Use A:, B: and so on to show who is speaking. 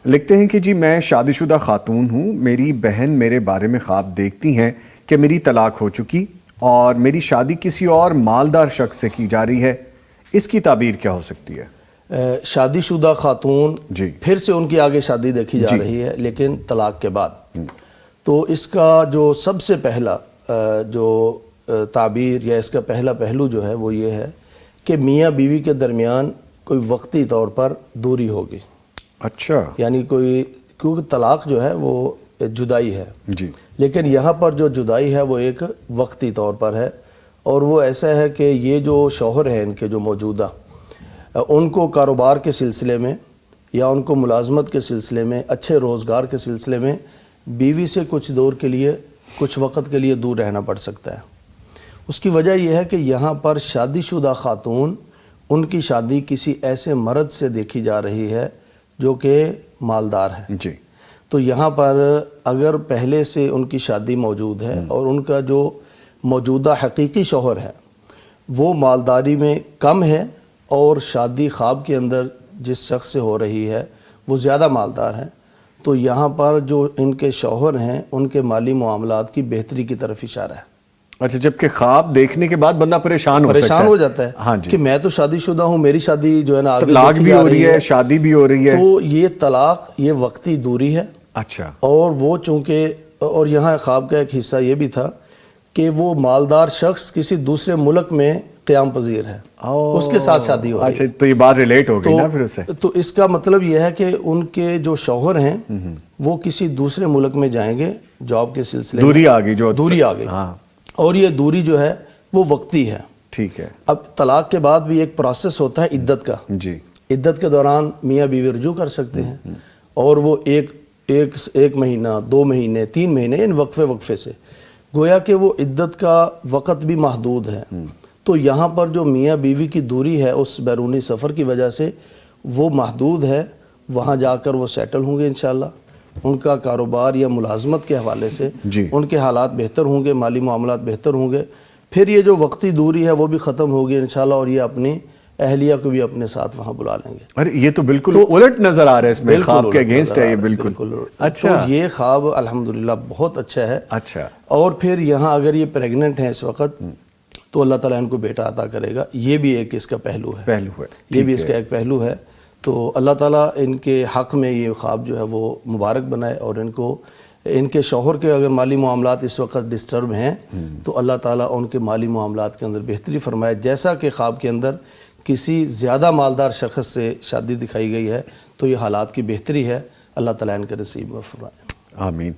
A: لکھتے ہیں کہ جی میں شادی شدہ خاتون ہوں، میری بہن میرے بارے میں خواب دیکھتی ہیں کہ میری طلاق ہو چکی اور میری شادی کسی اور مالدار شخص سے کی جا رہی ہے، اس کی تعبیر کیا ہو سکتی ہے؟
B: شادی شدہ خاتون
A: جی
B: پھر سے ان کی آگے شادی دیکھی جا رہی ہے لیکن طلاق کے بعد، تو اس کا جو سب سے پہلا جو تعبیر یا اس کا پہلا پہلو جو ہے وہ یہ ہے کہ میاں بیوی کے درمیان کوئی وقتی طور پر دوری ہوگی۔
A: اچھا
B: یعنی کیونکہ طلاق جو ہے وہ جدائی ہے،
A: جی
B: لیکن یہاں پر جو جدائی ہے وہ ایک وقتی طور پر ہے، اور وہ ایسا ہے کہ یہ جو شوہر ہیں ان کے جو موجودہ، ان کو کاروبار کے سلسلے میں یا ان کو ملازمت کے سلسلے میں، اچھے روزگار کے سلسلے میں بیوی سے کچھ دور کے لیے، کچھ وقت کے لیے دور رہنا پڑ سکتا ہے۔ اس کی وجہ یہ ہے کہ یہاں پر شادی شدہ خاتون، ان کی شادی کسی ایسے مرد سے دیکھی جا رہی ہے جو کہ مالدار ہے۔
A: جی
B: تو یہاں پر اگر پہلے سے ان کی شادی موجود ہے اور ان کا جو موجودہ حقیقی شوہر ہے وہ مالداری میں کم ہے اور شادی خواب کے اندر جس شخص سے ہو رہی ہے وہ زیادہ مالدار ہے، تو یہاں پر جو ان کے شوہر ہیں ان کے مالی معاملات کی بہتری کی طرف اشارہ ہے۔
A: اچھا، جبکہ خواب دیکھنے کے بعد بندہ پریشان
B: ہو جاتا ہے
A: ہاں جی،
B: کہ میں تو شادی شدہ ہوں، میری شادی جو ہے نا آگے
A: طلاق
B: دیکھی
A: بھی
B: جا
A: ہو رہی ہے، شادی بھی ہو رہی ہے۔
B: تو یہ طلاق یہ وقتی دوری ہے،
A: اچھا
B: اور وہ چونکہ اور یہاں خواب کا ایک حصہ یہ بھی تھا کہ وہ مالدار شخص کسی دوسرے ملک میں قیام پذیر ہے، اس کے ساتھ شادی ہو رہی ہے۔
A: اچھا، تو یہ بات ریلیٹ ہو گئی نا پھر اسے۔
B: تو اس کا مطلب یہ ہے کہ ان کے جو شوہر ہیں وہ کسی دوسرے ملک میں جائیں گے جاب کے سلسلے میں،
A: دوری آ گئی، جو
B: دوری آ گئی،
A: ہاں
B: اور یہ دوری جو ہے وہ وقتی ہے۔
A: ٹھیک ہے
B: اب طلاق کے بعد بھی ایک پروسیس ہوتا ہے عدت کا،
A: جی
B: عدت کے دوران میاں بیوی رجوع کر سکتے ہیں، اور وہ ایک مہینہ، 2 مہینے، 3 مہینے، ان وقفے سے، گویا کہ وہ عدت کا وقت بھی محدود ہے۔ تو یہاں پر جو میاں بیوی کی دوری ہے اس بیرونی سفر کی وجہ سے وہ محدود ہے، وہاں جا کر وہ سیٹل ہوں گے انشاءاللہ، ان کا کاروبار یا ملازمت کے حوالے سے
A: جی
B: ان کے حالات بہتر ہوں گے، مالی معاملات بہتر ہوں گے، پھر یہ جو وقتی دوری ہے وہ بھی ختم ہوگی انشاءاللہ، اور یہ اپنی اہلیہ کو بھی اپنے ساتھ وہاں بلا لیں گے۔
A: ارے یہ تو بالکل الٹ نظر آ رہا ہے، اس میں خواب کے اگینسٹ ہے یہ بالکل۔
B: تو یہ خواب الحمدللہ بہت اچھا ہے۔
A: اچھا،
B: اور پھر یہاں اگر یہ پریگننٹ ہیں اس وقت تو اللہ تعالیٰ ان کو بیٹا عطا کرے گا، یہ بھی ایک اس کا پہلو ہے، یہ بھی اس کا ایک پہلو ہے۔ تو اللہ تعالیٰ ان کے حق میں یہ خواب جو ہے وہ مبارک بنائے، اور ان کے شوہر کے اگر مالی معاملات اس وقت ڈسٹرب ہیں تو اللہ تعالیٰ ان کے مالی معاملات کے اندر بہتری فرمائے، جیسا کہ خواب کے اندر کسی زیادہ مالدار شخص سے شادی دکھائی گئی ہے تو یہ حالات کی بہتری ہے، اللہ تعالیٰ ان کے نصیب میں فرمائے۔
A: آمین۔